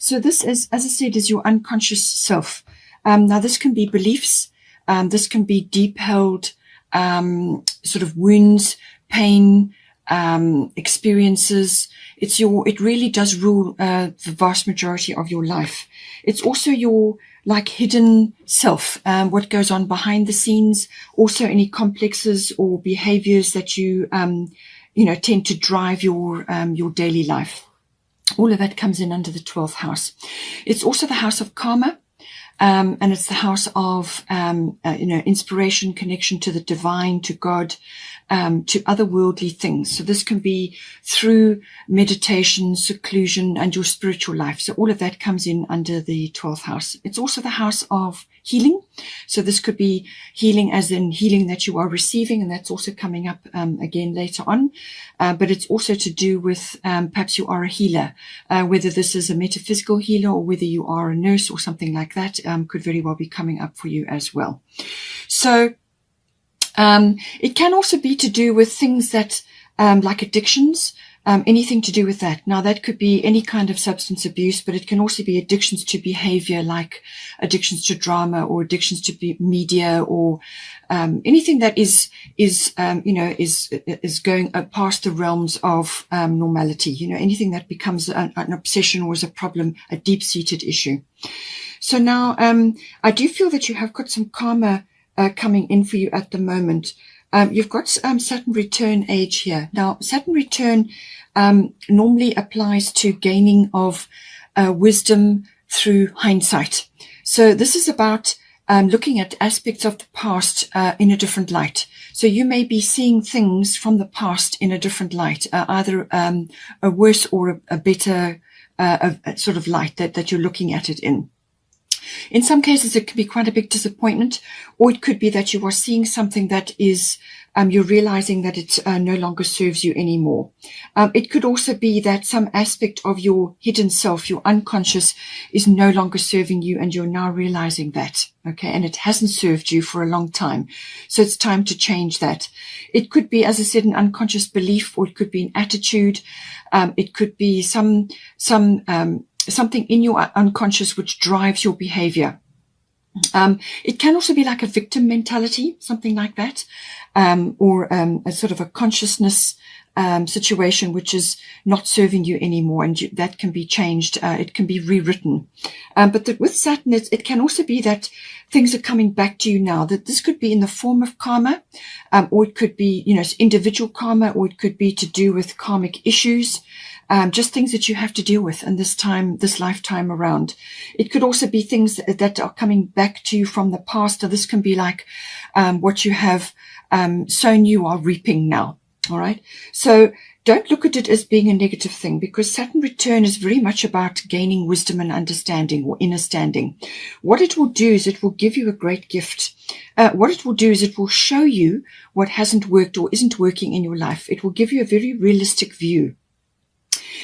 So this is, as I said, is your unconscious self. Now this can be beliefs. This can be deep held, sort of wounds, pain, experiences. It really does rule, the vast majority of your life. It's also your, like, hidden self, what goes on behind the scenes, also any complexes or behaviors that you tend to drive your daily life. All of that comes in under the 12th house. It's also the house of karma. And it's the house of, inspiration, connection to the divine, to God, to otherworldly things. So this can be through meditation, seclusion, and your spiritual life. So all of that comes in under the 12th house. It's also the house of healing. So this could be healing as in healing that you are receiving, and that's also coming up again later on. But it's also to do with perhaps you are a healer, whether this is a metaphysical healer or whether you are a nurse or something like that, could very well be coming up for you as well. So it can also be to do with things that like addictions, anything to do with that. Now that could be any kind of substance abuse, but it can also be addictions to behavior, like addictions to drama or addictions to media, or anything that is going past the realms of normality. Anything that becomes an obsession or is a problem, a deep-seated issue. So now I do feel that you have got some karma coming in for you at the moment. You've got Saturn return age here. Now, Saturn return normally applies to gaining of wisdom through hindsight. So this is about looking at aspects of the past in a different light. So you may be seeing things from the past in a different light, either a worse or a better a sort of light that you're looking at it in. In some cases, it could be quite a big disappointment, or it could be that you are seeing something that is, you're realizing that it no longer serves you anymore. It could also be that some aspect of your hidden self, your unconscious, is no longer serving you, and you're now realizing that, okay, and it hasn't served you for a long time. So it's time to change that. It could be, as I said, an unconscious belief, or it could be an attitude. It could be something in your unconscious which drives your behavior. It can also be like a victim mentality, something like that, or a sort of a consciousness situation which is not serving you anymore, and that can be changed. It can be rewritten. But with Saturn, it can also be that things are coming back to you now. That this could be in the form of karma, or it could be, individual karma, or it could be to do with karmic issues. Just things that you have to deal with in this lifetime around. It could also be things that are coming back to you from the past. So this can be like what you have sown, you are reaping now. All right. So don't look at it as being a negative thing, because Saturn return is very much about gaining wisdom and understanding, or inner standing. What it will do is it will give you a great gift. What it will do is it will show you what hasn't worked or isn't working in your life. It will give you a very realistic view.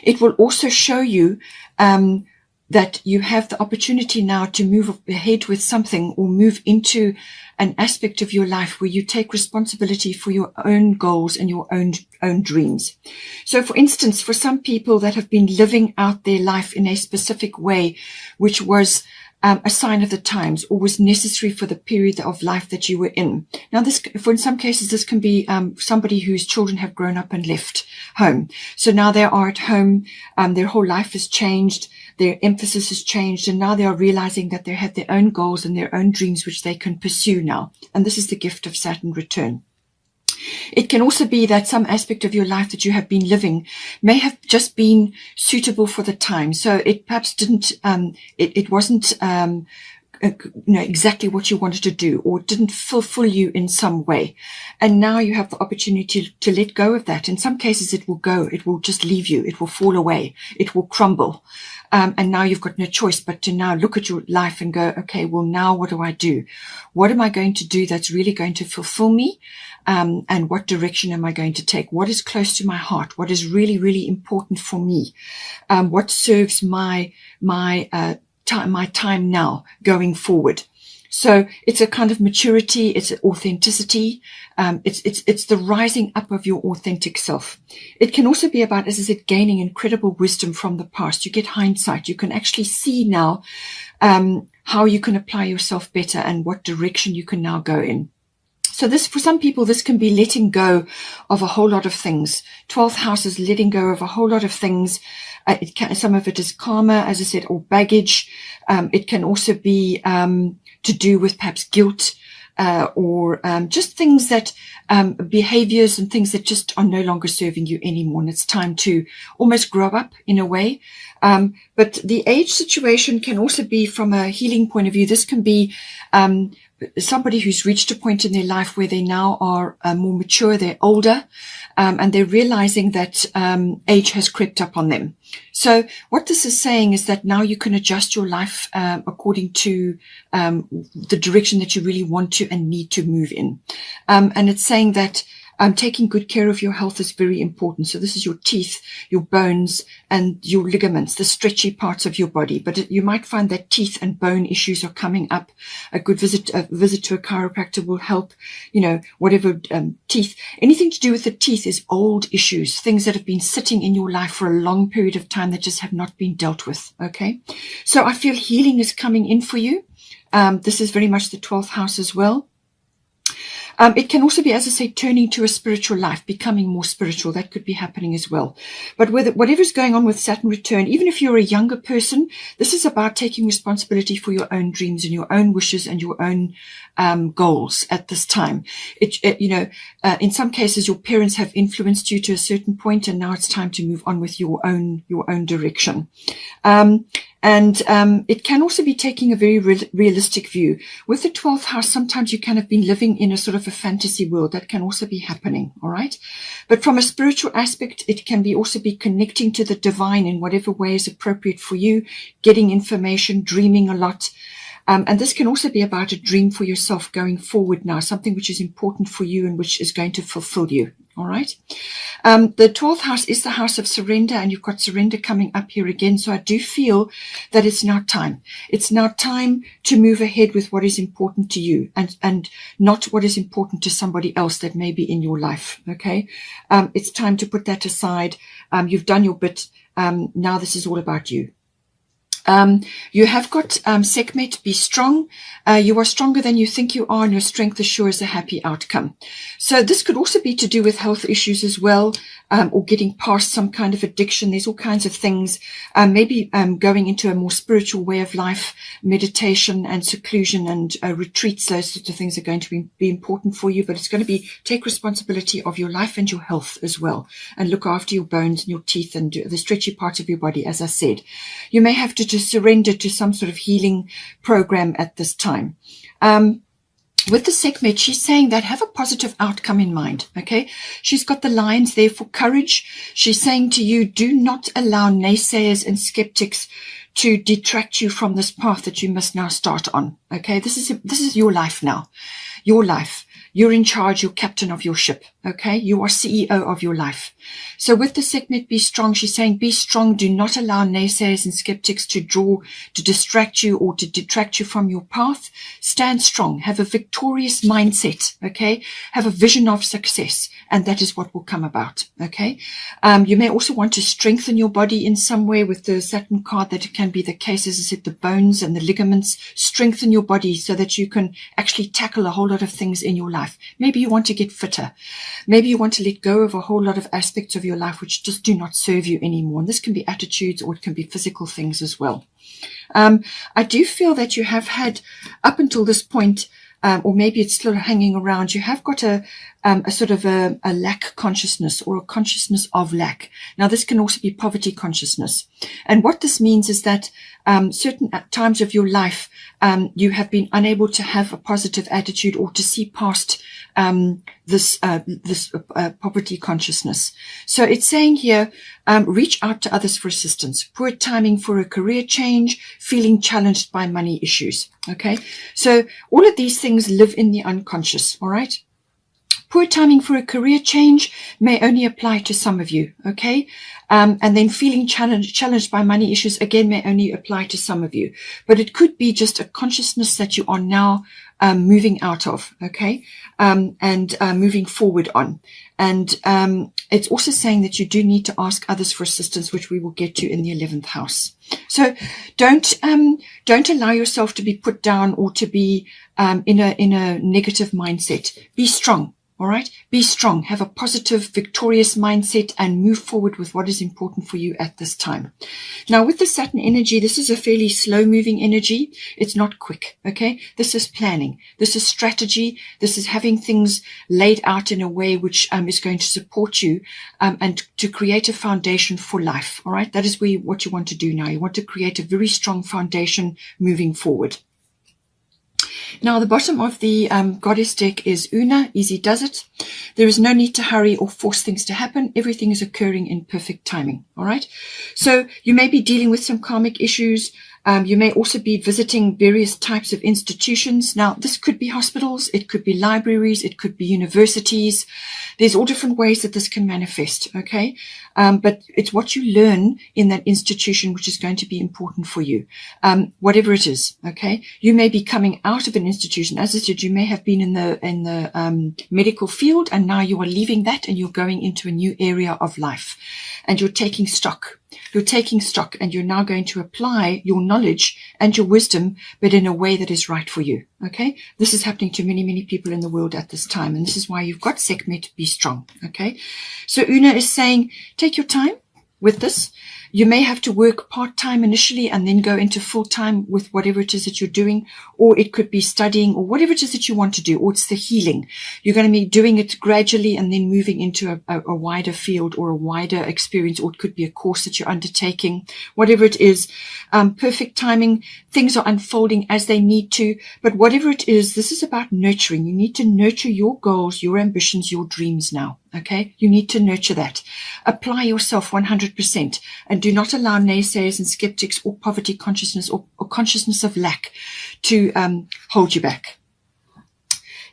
It will also show you that you have the opportunity now to move ahead with something, or move into an aspect of your life where you take responsibility for your own goals and your own dreams. So, for instance, for some people that have been living out their life in a specific way, which was a sign of the times, or was necessary for the period of life that you were in. Now, in some cases, this can be somebody whose children have grown up and left home. So now they are at home, their whole life has changed, their emphasis has changed, and now they are realizing that they have their own goals and their own dreams which they can pursue now. And this is the gift of Saturn return. It can also be that some aspect of your life that you have been living may have just been suitable for the time. So it perhaps didn't, it wasn't, exactly what you wanted to do, or didn't fulfill you in some way. And now you have the opportunity to let go of that. In some cases, it will go, it will just leave you, it will fall away, it will crumble. And now you've got no choice but to now look at your life and go, okay, well, now what do I do? What am I going to do that's really going to fulfill me? And what direction am I going to take? What is close to my heart? What is really, really important for me? What serves my time now going forward? So it's a kind of maturity, it's authenticity, it's the rising up of your authentic self. It can also be about, as I said, gaining incredible wisdom from the past. You get hindsight. You can actually see now how you can apply yourself better and what direction you can now go in. So this, for some people, this can be letting go of a whole lot of things. 12th house is letting go of a whole lot of things. Some of it is karma, as I said, or baggage. It can also be to do with perhaps guilt, or just things that, behaviors and things that just are no longer serving you anymore. And it's time to almost grow up in a way. But the age situation can also be, from a healing point of view, this can be somebody who's reached a point in their life where they now are more mature, they're older, and they're realizing that age has crept up on them. So what this is saying is that now you can adjust your life according to the direction that you really want to and need to move in. And it's saying that taking good care of your health is very important. So this is your teeth, your bones, and your ligaments, the stretchy parts of your body. But you might find that teeth and bone issues are coming up. A good visit to a chiropractor will help. You know, whatever teeth, anything to do with the teeth is old issues, things that have been sitting in your life for a long period of time that just have not been dealt with. Okay, so I feel healing is coming in for you. This is very much the 12th house as well. It can also be, as I say, turning to a spiritual life, becoming more spiritual. That could be happening as well. But with whatever's going on with Saturn return, even if you're a younger person, this is about taking responsibility for your own dreams and your own wishes and your own goals at this time. In some cases, your parents have influenced you to a certain point, and now it's time to move on with your own direction. It can also be taking a very realistic view. With the 12th house, sometimes you can have been living in a sort of a fantasy world. That can also be happening, all right? But from a spiritual aspect, it can be also be connecting to the divine in whatever way is appropriate for you, getting information, dreaming a lot. And this can also be about a dream for yourself going forward now, something which is important for you and which is going to fulfill you. All right. The 12th house is the house of surrender, and you've got surrender coming up here again. So I do feel that it's now time. It's now time to move ahead with what is important to you and not what is important to somebody else that may be in your life. Okay. It's time to put that aside. You've done your bit. Now this is all about you. You have got Sekhmet, be strong. You are stronger than you think you are, and your strength assures a happy outcome. So this could also be to do with health issues as well, or getting past some kind of addiction. There's all kinds of things. Maybe going into a more spiritual way of life, meditation and seclusion and retreats. Those sorts of things are going to be important for you. But it's going to be take responsibility of your life and your health as well, and look after your bones and your teeth and the stretchy parts of your body. As I said, you may have to just surrender to some sort of healing program at this time. With the Sekhmet, she's saying that have a positive outcome in mind, okay? She's got the lines there for courage. She's saying to you, do not allow naysayers and skeptics to detract you from this path that you must now start on, okay? This is your life now, your life. You're in charge, you're captain of your ship, okay? You are CEO of your life. So with the Sekhmet, be strong. She's saying, be strong. Do not allow naysayers and skeptics to distract you or to detract you from your path. Stand strong. Have a victorious mindset, okay? Have a vision of success, and that is what will come about, okay? You may also want to strengthen your body in some way with the Saturn card. That it can be the case, as I said, the bones and the ligaments. Strengthen your body so that you can actually tackle a whole lot of things in your life. Maybe you want to get fitter. Maybe you want to let go of a whole lot of aspects of your life which just do not serve you anymore. And this can be attitudes, or it can be physical things as well. I do feel that you have had, up until this point, or maybe it's still hanging around, you have got a sort of a lack consciousness, or a consciousness of lack. Now, this can also be poverty consciousness. And what this means is that certain times of your life, you have been unable to have a positive attitude or to see past this poverty consciousness. So it's saying here, reach out to others for assistance. Poor timing for a career change, feeling challenged by money issues. Okay, so all of these things live in the unconscious. All right. Poor timing for a career change may only apply to some of you, okay? And then feeling challenged by money issues, again, may only apply to some of you. But it could be just a consciousness that you are now moving out of, okay? And moving forward on. And it's also saying that you do need to ask others for assistance, which we will get to in the 11th house. So don't allow yourself to be put down or to be in a negative mindset. Be strong. All right. Be strong. Have a positive, victorious mindset and move forward with what is important for you at this time. Now, with the Saturn energy, this is a fairly slow moving energy. It's not quick. Okay. This is planning. This is strategy. This is having things laid out in a way which is going to support you and to create a foundation for life. All right. That is what you want to do now. You want to create a very strong foundation moving forward. Now, the bottom of the goddess deck is Una, easy does it. There is no need to hurry or force things to happen. Everything is occurring in perfect timing. All right. So you may be dealing with some karmic issues. You may also be visiting various types of institutions. Now, this could be hospitals. It could be libraries. It could be universities. There's all different ways that this can manifest. Okay. But it's what you learn in that institution, which is going to be important for you. Whatever it is. Okay. You may be coming out of an institution. As I said, you may have been in the medical field, and now you are leaving that and you're going into a new area of life, and you're taking stock. You're taking stock, and you're now going to apply your knowledge and your wisdom, but in a way that is right for you. Okay. This is happening to many, many people in the world at this time. And this is why you've got Sekhmet, be strong. Okay. So Una is saying, take your time with this. You may have to work part-time initially and then go into full-time with whatever it is that you're doing, or it could be studying or whatever it is that you want to do, or it's the healing. You're going to be doing it gradually and then moving into a wider field or a wider experience, or it could be a course that you're undertaking, whatever it is. Perfect timing. Things are unfolding as they need to, but whatever it is, this is about nurturing. You need to nurture your goals, your ambitions, your dreams now. Okay. You need to nurture that. Apply yourself 100% and do not allow naysayers and skeptics or poverty consciousness or consciousness of lack to hold you back.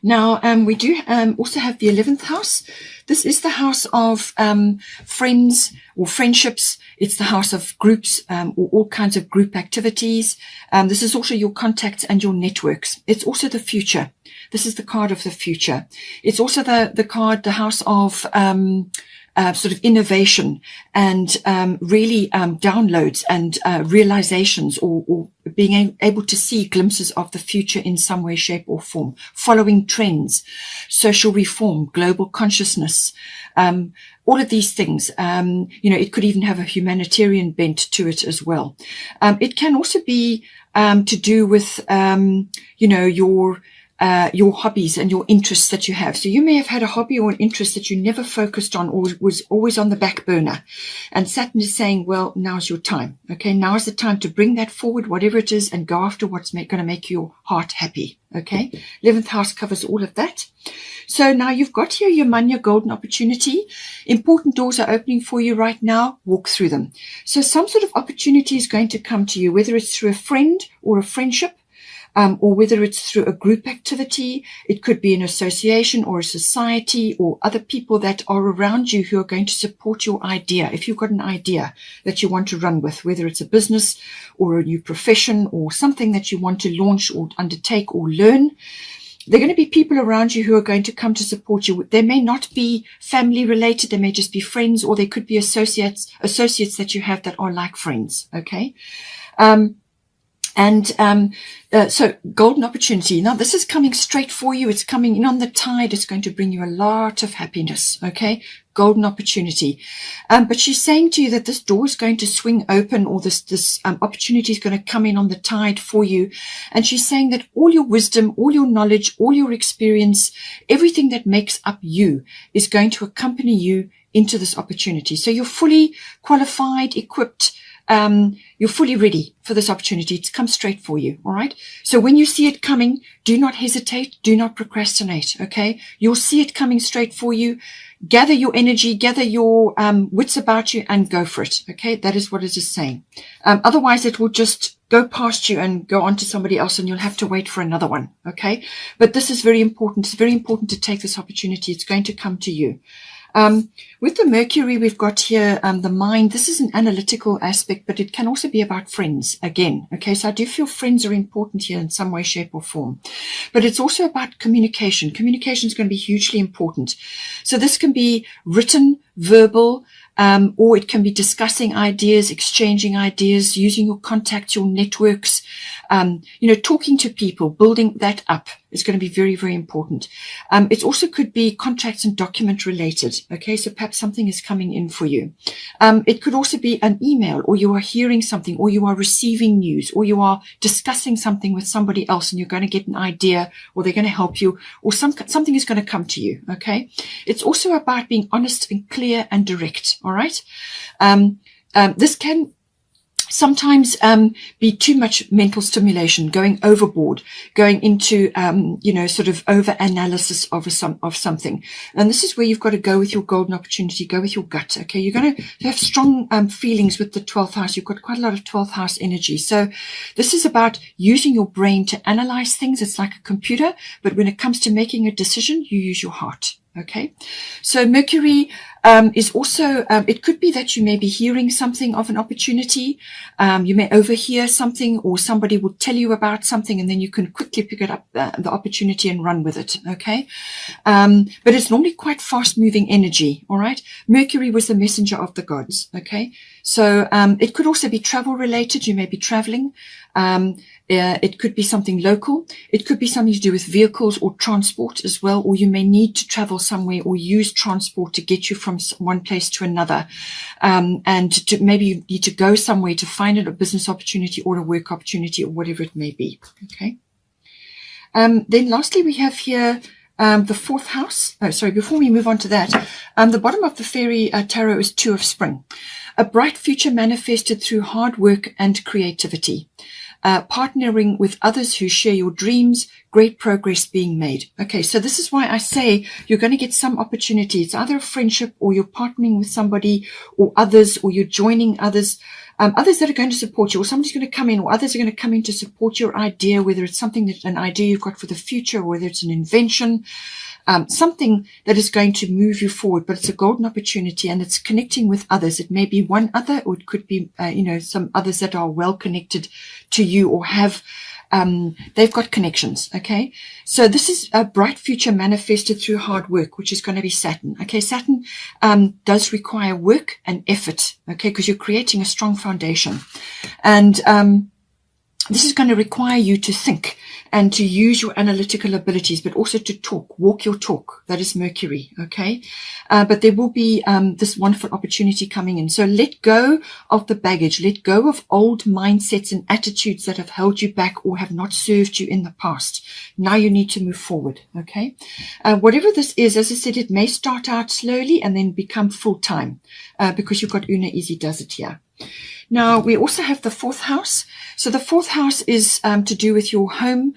Now, we do also have the 11th house. This is the house of friends or friendships. It's the house of groups or all kinds of group activities. This is also your contacts and your networks. It's also the future. This is the card of the future. It's also the card, the house of sort of innovation and really downloads and realizations or being able to see glimpses of the future in some way, shape or form, following trends, social reform, global consciousness, all of these things. It could even have a humanitarian bent to it as well. It can also be to do with, your hobbies and your interests that you have. So you may have had a hobby or an interest that you never focused on or was always on the back burner. And Saturn is saying, well, now's your time. Okay. Now is the time to bring that forward, whatever it is, and go after what's going to make your heart happy. Okay. 11th house covers all of that. So now you've got here your money, your golden opportunity. Important doors are opening for you right now. Walk through them. So some sort of opportunity is going to come to you, whether it's through a friend or a friendship. Or whether it's through a group activity. It could be an association or a society or other people that are around you who are going to support your idea. If you've got an idea that you want to run with, whether it's a business or a new profession or something that you want to launch or undertake or learn, there are going to be people around you who are going to come to support you. They may not be family related. They may just be friends, or they could be associates that you have that are like friends. Okay. So golden opportunity. Now this is coming straight for you. It's coming in on the tide. It's going to bring you a lot of happiness. Okay. Golden opportunity. But she's saying to you that this door is going to swing open, or this opportunity is going to come in on the tide for you. And she's saying that all your wisdom, all your knowledge, all your experience, everything that makes up you is going to accompany you into this opportunity. So you're fully qualified, equipped, you're fully ready for this opportunity. It's come straight for you. All right. So when you see it coming, do not hesitate. Do not procrastinate. Okay. You'll see it coming straight for you. Gather your energy, gather your wits about you and go for it. Okay. That is what it is saying. Otherwise it will just go past you and go on to somebody else, and you'll have to wait for another one. Okay. But this is very important. It's very important to take this opportunity. It's going to come to you. With the Mercury, we've got here the mind. This is an analytical aspect, but it can also be about friends again. Okay, so I do feel friends are important here in some way, shape, or form. But it's also about communication. Communication is going to be hugely important. So this can be written, verbal, or it can be discussing ideas, exchanging ideas, using your contacts, your networks, talking to people, building that up is going to be very, very important. It also could be contracts and document related. Okay, so perhaps something is coming in for you. It could also be an email, or you are hearing something, or you are receiving news, or you are discussing something with somebody else, and you're going to get an idea, or they're going to help you, or something is going to come to you. Okay, it's also about being honest and clear and direct. All right. This can sometimes be too much mental stimulation, going overboard, going into sort of over analysis of something. And this is where you've got to go with your golden opportunity, go with your gut. Okay, you're going to have strong feelings with the 12th house. You've got quite a lot of 12th house energy. So this is about using your brain to analyze things. It's like a computer, but when it comes to making a decision, you use your heart. Okay, so Mercury is also, it could be that you may be hearing something of an opportunity. You may overhear something, or somebody will tell you about something, and then you can quickly pick it up, the opportunity, and run with it. Okay, but it's normally quite fast moving energy. All right, Mercury was the messenger of the gods. Okay, so it could also be travel related. You may be traveling. It could be something local. It could be something to do with vehicles or transport as well, or you may need to travel somewhere or use transport to get you from one place to another. And maybe you need to go somewhere to find a business opportunity or a work opportunity or whatever it may be. Okay. Then lastly, we have here the 4th house. Oh, sorry, before we move on to that, the bottom of the fairy tarot is 2 of spring. A bright future manifested through hard work and creativity. Partnering with others who share your dreams, great progress being made. Okay, so this is why I say you're going to get some opportunity. It's either a friendship, or you're partnering with somebody or others, or you're joining others, others that are going to support you, or somebody's going to come in, or others are going to come in to support your idea, whether it's an idea you've got for the future, or whether it's an invention, something that is going to move you forward. But it's a golden opportunity, and it's connecting with others. It may be one other, or it could be, some others that are well connected to you, or have, they've got connections. Okay. So this is a bright future manifested through hard work, which is going to be Saturn. Okay. Saturn, does require work and effort. Okay. Because you're creating a strong foundation, and, this is going to require you to think and to use your analytical abilities, but also to talk, walk your talk. That is Mercury. Okay. But there will be, this wonderful opportunity coming in. So let go of the baggage, let go of old mindsets and attitudes that have held you back or have not served you in the past. Now you need to move forward. Okay. Whatever this is, as I said, it may start out slowly and then become full time, because you've got Una Easy does it here. Now, we also have the 4th house. So the 4th house is to do with your home.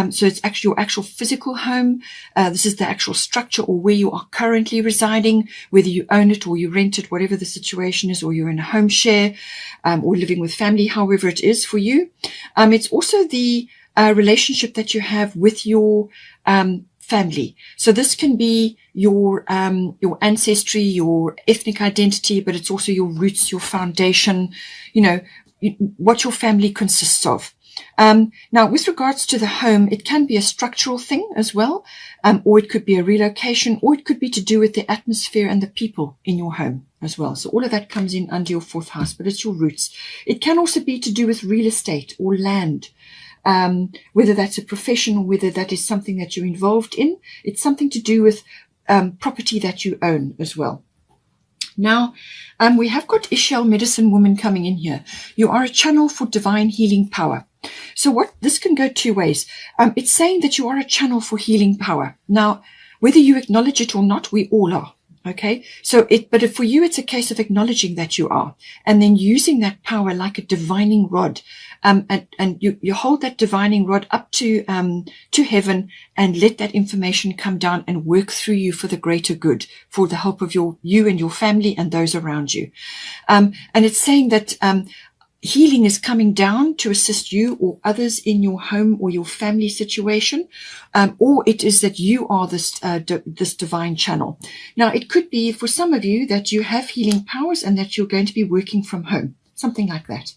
So it's actually your actual physical home. This is the actual structure, or where you are currently residing, whether you own it or you rent it, whatever the situation is, or you're in a home share, or living with family, however it is for you. It's also the relationship that you have with your family. So this can be your ancestry, your ethnic identity, but it's also your roots, your foundation, what your family consists of. Now, with regards to the home, it can be a structural thing as well, or it could be a relocation, or it could be to do with the atmosphere and the people in your home as well. So all of that comes in under your 4th house, but it's your roots. It can also be to do with real estate or land. Whether that's a profession or whether that is something that you're involved in. It's something to do with property that you own as well. Now, we have got Ishel, medicine woman, coming in here. You are a channel for divine healing power. So this can go 2 ways. It's saying that you are a channel for healing power. Now, whether you acknowledge it or not, we all are. Okay. But for you, it's a case of acknowledging that you are, and then using that power like a divining rod. And you hold that divining rod up to heaven, and let that information come down and work through you for the greater good, for the help of you and your family and those around you. And it's saying that, healing is coming down to assist you or others in your home or your family situation, or it is that you are this this divine channel. Now, it could be for some of you that you have healing powers and that you're going to be working from home, something like that.